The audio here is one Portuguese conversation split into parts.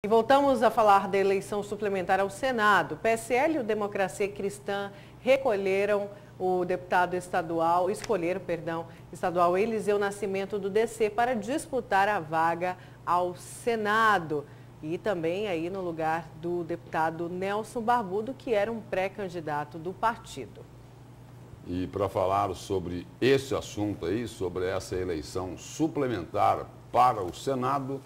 E voltamos a falar da eleição suplementar ao Senado. O PSL e o Democracia Cristã escolheram o estadual Eliseu Nascimento do DC para disputar a vaga ao Senado. E também aí no lugar do deputado Nelson Barbudo, que era um pré-candidato do partido. E para falar sobre esse assunto aí, sobre essa eleição suplementar para o Senado,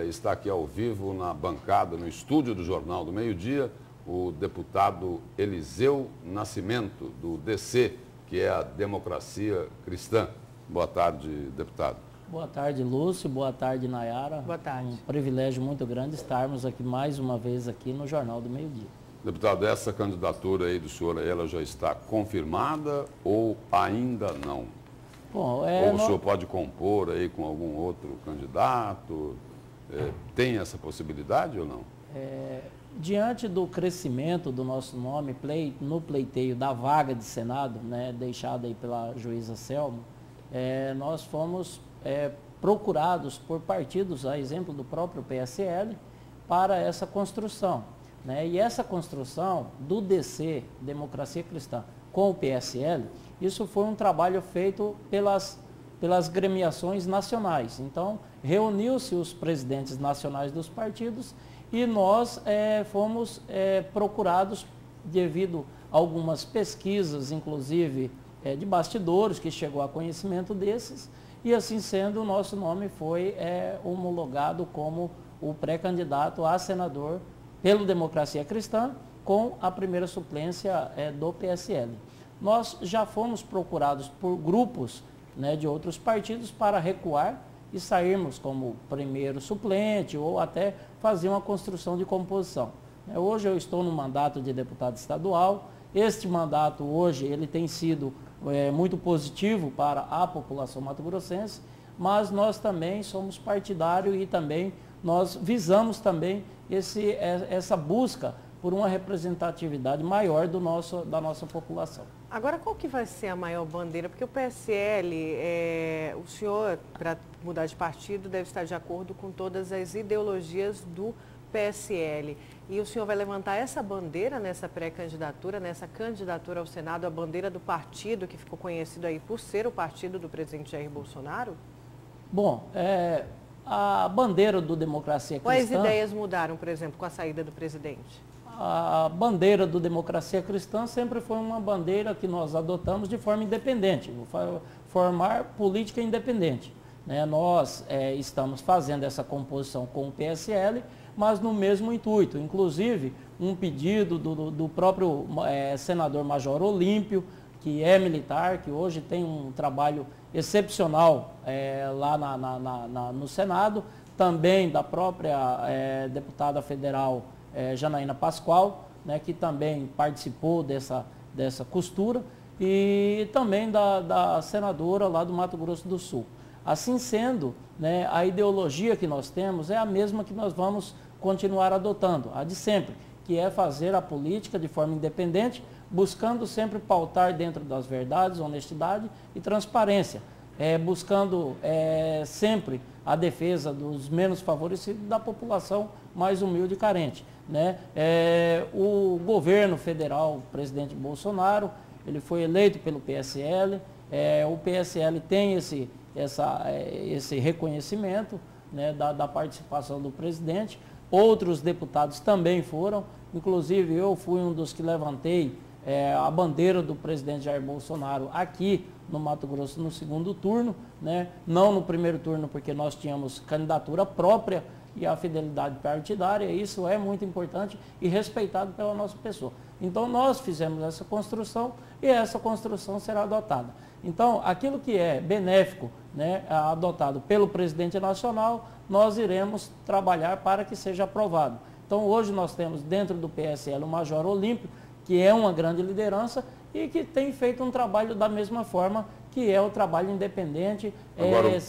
está aqui ao vivo na bancada, no estúdio do Jornal do Meio-Dia, o deputado Eliseu Nascimento, do DC, que é a Democracia Cristã. Boa tarde, deputado. Boa tarde, Lúcio. Boa tarde, Nayara. Boa tarde. Um privilégio muito grande estarmos aqui mais uma vez aqui no Jornal do Meio-Dia. Deputado, essa candidatura aí do senhor, ela já está confirmada ou ainda não? Bom, ou o senhor pode compor aí com algum outro candidato? Tem essa possibilidade ou não? Diante do crescimento do nosso nome no pleiteio da vaga de Senado, né, deixada aí pela juíza Selma, nós fomos procurados por partidos, a exemplo do próprio PSL, para essa construção. Né? E essa construção do DC, Democracia Cristã, com o PSL, isso foi um trabalho feito pelas gremiações nacionais. Então, reuniu-se os presidentes nacionais dos partidos e nós fomos procurados devido a algumas pesquisas, inclusive de bastidores, que chegou a conhecimento desses, e assim sendo, o nosso nome foi homologado como o pré-candidato a senador pelo Democracia Cristã, com a primeira suplência do PSL. Nós já fomos procurados por grupos, né, de outros partidos para recuar e sairmos como primeiro suplente ou até fazer uma construção de composição. Hoje eu estou no mandato de deputado estadual. Este mandato hoje ele tem sido muito positivo para a população mato-grossense, mas nós também somos partidários e também nós visamos também essa busca por uma representatividade maior da nossa população. Agora, qual que vai ser a maior bandeira? Porque o PSL, o senhor, para mudar de partido, deve estar de acordo com todas as ideologias do PSL. E o senhor vai levantar essa bandeira nessa pré-candidatura, nessa candidatura ao Senado, a bandeira do partido, que ficou conhecido aí por ser o partido do presidente Jair Bolsonaro? Bom, a bandeira do Democracia Cristã... Quais ideias mudaram, por exemplo, com a saída do presidente? A bandeira do Democracia Cristã sempre foi uma bandeira que nós adotamos de forma independente, formar política independente. Né? Nós estamos fazendo essa composição com o PSL, mas no mesmo intuito. Inclusive, um pedido do próprio senador Major Olímpio, que é militar, que hoje tem um trabalho excepcional lá no Senado, também da própria deputada federal Janaína Pascoal, né, que também participou dessa costura, e também da senadora lá do Mato Grosso do Sul. Assim sendo, né, a ideologia que nós temos é a mesma que nós vamos continuar adotando, a de sempre, que é fazer a política de forma independente, buscando sempre pautar dentro das verdades, honestidade e transparência, buscando sempre a defesa dos menos favorecidos da população mais humilde e carente. Né? O governo federal, o presidente Bolsonaro, ele foi eleito pelo PSL, o PSL tem esse reconhecimento, né, da participação do presidente. Outros deputados também foram, inclusive eu fui um dos que levantei a bandeira do presidente Jair Bolsonaro aqui no Mato Grosso no segundo turno, né? Não no primeiro turno, porque nós tínhamos candidatura própria e a fidelidade partidária, isso é muito importante e respeitado pela nossa pessoa. Então nós fizemos essa construção e essa construção será adotada. Então aquilo que é benéfico, né, adotado pelo presidente nacional, nós iremos trabalhar para que seja aprovado. Então hoje nós temos dentro do PSL o Major Olímpio, que é uma grande liderança e que tem feito um trabalho da mesma forma que é o trabalho independente.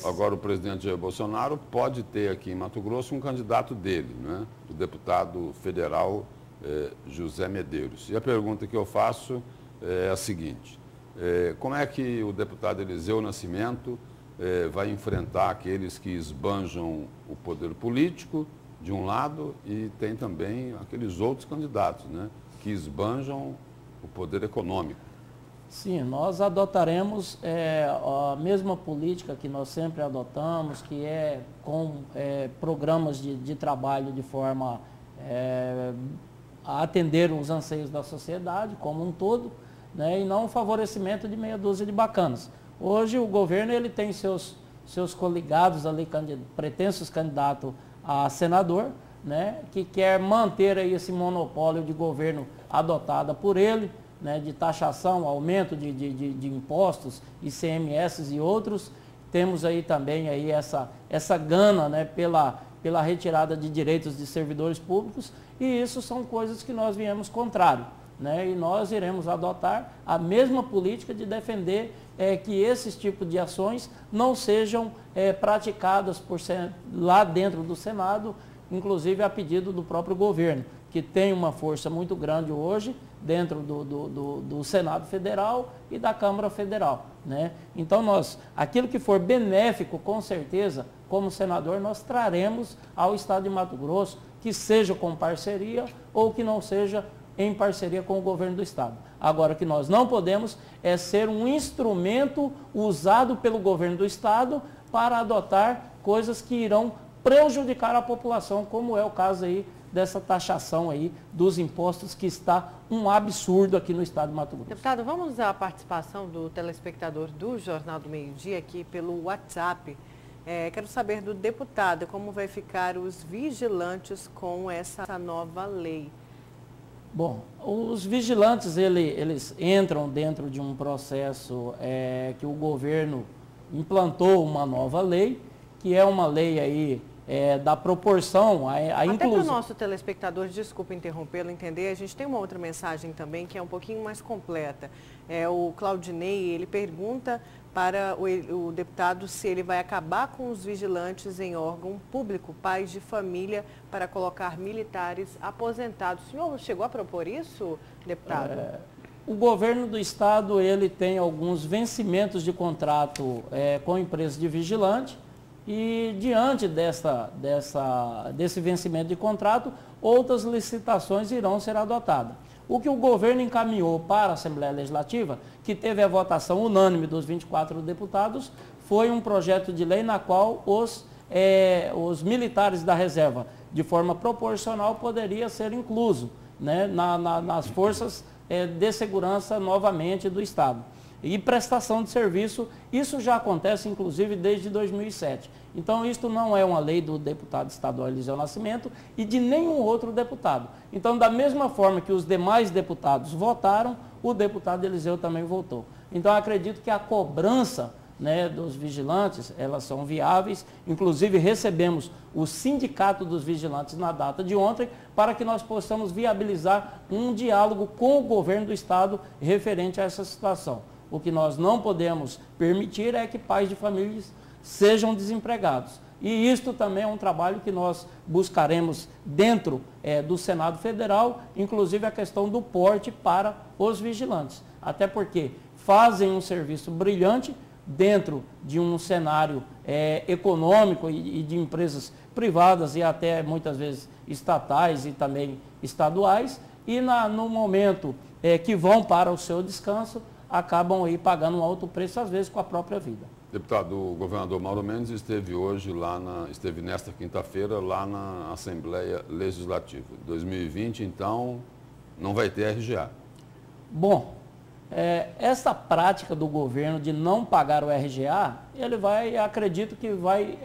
Agora o presidente Jair Bolsonaro pode ter aqui em Mato Grosso um candidato dele, né? O deputado federal José Medeiros. E a pergunta que eu faço é a seguinte: como é que o deputado Eliseu Nascimento vai enfrentar aqueles que esbanjam o poder político de um lado, e tem também aqueles outros candidatos, né, que esbanjam o poder econômico. Sim, nós adotaremos a mesma política que nós sempre adotamos, que é com programas de trabalho de forma a atender os anseios da sociedade como um todo, né, e não o favorecimento de meia dúzia de bacanas. Hoje o governo ele tem seus coligados ali, pretensos candidatos a senador, né, que quer manter aí esse monopólio de governo adotado por ele, né, de taxação, aumento de impostos, ICMS e outros. Temos aí também aí essa gana, né, pela retirada de direitos de servidores públicos, e isso são coisas que nós viemos contrário, né, e nós iremos adotar a mesma política de defender que esses tipos de ações não sejam praticadas lá dentro do Senado, inclusive a pedido do próprio governo, que tem uma força muito grande hoje dentro do Senado Federal e da Câmara Federal, né? Então aquilo que for benéfico, com certeza, como senador, nós traremos ao Estado de Mato Grosso, que seja com parceria ou que não seja em parceria com o governo do Estado. Agora, o que nós não podemos é ser um instrumento usado pelo governo do Estado para adotar coisas que irão prejudicar a população, como é o caso aí dessa taxação aí dos impostos, que está um absurdo aqui no Estado de Mato Grosso. Deputado, vamos à participação do telespectador do Jornal do Meio-Dia aqui pelo WhatsApp. Quero saber do deputado como vai ficar os vigilantes com essa nova lei. Bom, os vigilantes, eles entram dentro de um processo que o governo implantou uma nova lei, que é uma lei aí da proporção, a inclusão. Até para o nosso telespectador, desculpa interrompê-lo, entender, a gente tem uma outra mensagem também que é um pouquinho mais completa. O Claudinei, ele pergunta para o deputado se ele vai acabar com os vigilantes em órgão público, pais de família, para colocar militares aposentados. O senhor chegou a propor isso, deputado? O governo do Estado, ele tem alguns vencimentos de contrato com empresas de vigilante, e diante desse vencimento de contrato, outras licitações irão ser adotadas. O que o governo encaminhou para a Assembleia Legislativa, que teve a votação unânime dos 24 deputados, foi um projeto de lei na qual os militares da reserva, de forma proporcional, poderia ser incluso, né, nas forças de segurança novamente do Estado. E prestação de serviço, isso já acontece inclusive desde 2007. Então, isto não é uma lei do deputado estadual Eliseu Nascimento e de nenhum outro deputado. Então, da mesma forma que os demais deputados votaram, o deputado Eliseu também votou. Então, acredito que a cobrança, né, dos vigilantes, elas são viáveis. Inclusive, recebemos o Sindicato dos Vigilantes na data de ontem, para que nós possamos viabilizar um diálogo com o governo do Estado referente a essa situação. O que nós não podemos permitir é que pais de famílias sejam desempregados. E isto também é um trabalho que nós buscaremos dentro do Senado Federal, inclusive a questão do porte para os vigilantes. Até porque fazem um serviço brilhante dentro de um cenário econômico e de empresas privadas e até muitas vezes estatais e também estaduais, e no momento que vão para o seu descanso, acabam aí pagando um alto preço, às vezes com a própria vida. Deputado, o governador Mauro Mendes esteve esteve nesta quinta-feira lá na Assembleia Legislativa. 2020, então, não vai ter RGA. Bom, essa prática do governo de não pagar o RGA, acredito que vai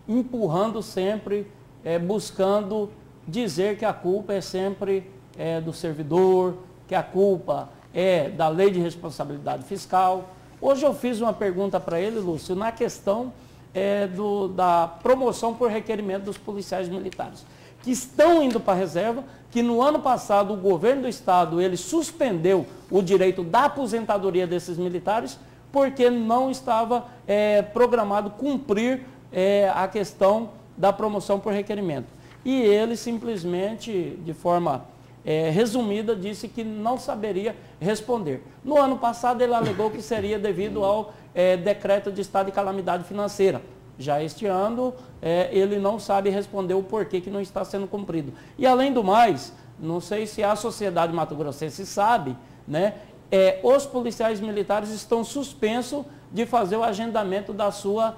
empurrando sempre, buscando dizer que a culpa é sempre do servidor, que a culpa é da lei de responsabilidade fiscal. Hoje eu fiz uma pergunta para ele, Lúcio, na questão da promoção por requerimento dos policiais militares, que estão indo para a reserva, que no ano passado o governo do Estado ele suspendeu o direito da aposentadoria desses militares, porque não estava programado cumprir a questão da promoção por requerimento. E ele simplesmente, de forma resumida, disse que não saberia responder. No ano passado ele alegou que seria devido ao decreto de estado de calamidade financeira, já este ano, ele não sabe responder o porquê que não está sendo cumprido. E além do mais, não sei se a sociedade mato-grossense sabe, né, os policiais militares estão suspensos de fazer o agendamento da sua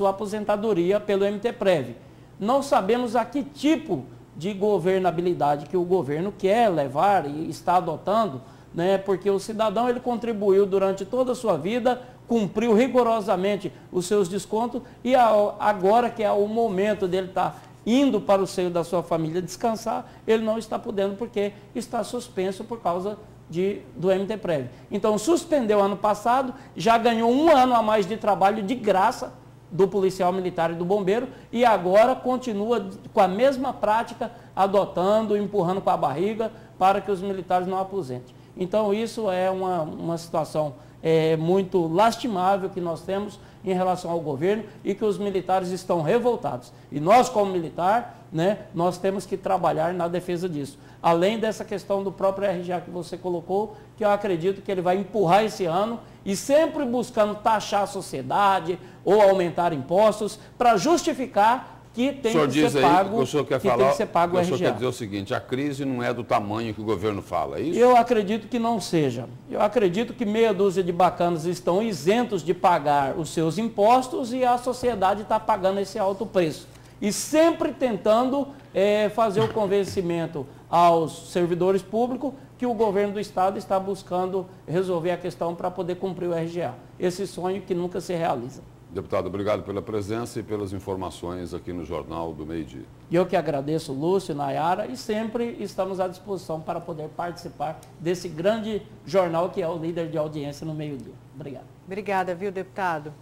aposentadoria pelo MTPrev. Não sabemos a que tipo de governabilidade que o governo quer levar e está adotando, né, porque o cidadão ele contribuiu durante toda a sua vida, cumpriu rigorosamente os seus descontos e agora que é o momento dele estar indo para o seio da sua família descansar, ele não está podendo porque está suspenso por causa do MTPrev. Então, suspendeu ano passado, já ganhou 1 ano a mais de trabalho de graça do policial militar e do bombeiro e agora continua com a mesma prática, adotando, empurrando com a barriga para que os militares não aposentem. Então, isso é uma situação muito lastimável que nós temos em relação ao governo e que os militares estão revoltados. E nós, como militar, né, nós temos que trabalhar na defesa disso. Além dessa questão do próprio RGA que você colocou, que eu acredito que ele vai empurrar esse ano e sempre buscando taxar a sociedade ou aumentar impostos para justificar que tem que ser pago, o senhor quer falar, tem que ser pago o RGA. O senhor quer dizer o seguinte, a crise não é do tamanho que o governo fala, é isso? Eu acredito que não seja. Eu acredito que meia dúzia de bacanas estão isentos de pagar os seus impostos e a sociedade está pagando esse alto preço. E sempre tentando fazer o convencimento aos servidores públicos que o governo do Estado está buscando resolver a questão para poder cumprir o RGA. Esse sonho que nunca se realiza. Deputado, obrigado pela presença e pelas informações aqui no Jornal do Meio-Dia. E eu que agradeço, Lúcio, Nayara, e sempre estamos à disposição para poder participar desse grande jornal que é o líder de audiência no meio-dia. Obrigado. Obrigada, viu, deputado?